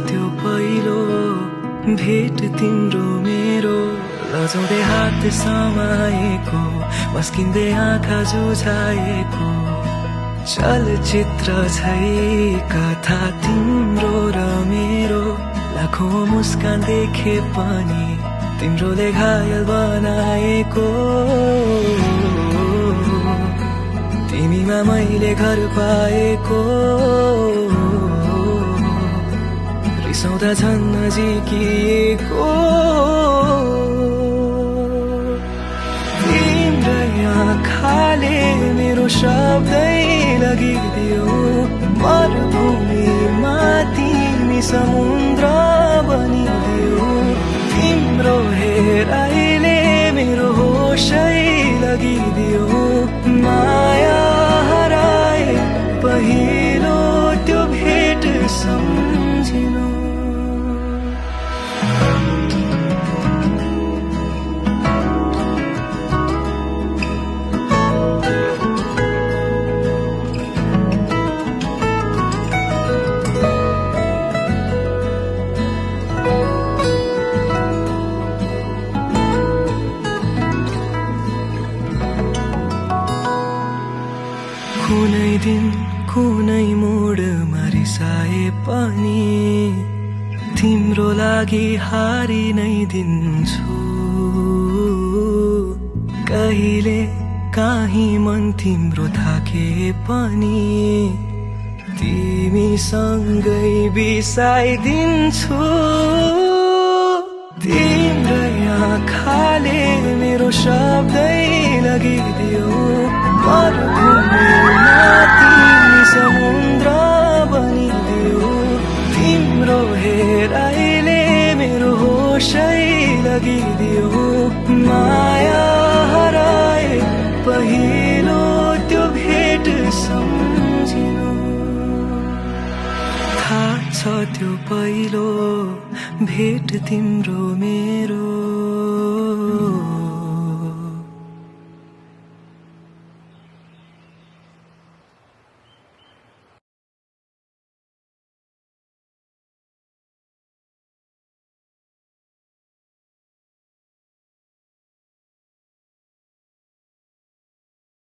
त्यो पहिलो भेट तिम्रो मेरो लजाउँदै हात समाएको मस्किँदै आँखा जुझाएको चलचित्र छै कथा तिम्रो र मेरो लाखौं मुस्कान देखे पनि तिम्रोले घायल बनाएको तिमीमा मैले घर पाएको रिसाउँदा झन् नजिकिएको तिम्रै आँखाले मेरो शब्दै लगिदियो मरुभूमिमा तिमी समुद्र बनिदियो तिम्रो हेराइले मेरो होसै लगिदियो माया हराए पहिलो त्यो भेट सम्झिनु कुनै दिन कुनै मोडमा रिसाए पनि तिम्रो लागि हारि नै दिन्छु कहिले काहीँ मन तिम्रो थाके पनि तिमीसँगै बिसाइदिन्छु तिम्रै आँखाले मेरो शब्दै लगिदियो मरुभूमिमा तिमी समुद्र बनिदियो तिम्रो हेराइले मेरो होसै लगिदियो माया हराए पहिलो त्यो भेट सम्झिनु थाहा छ त्यो पहिलो भेट तिम्रो मेरो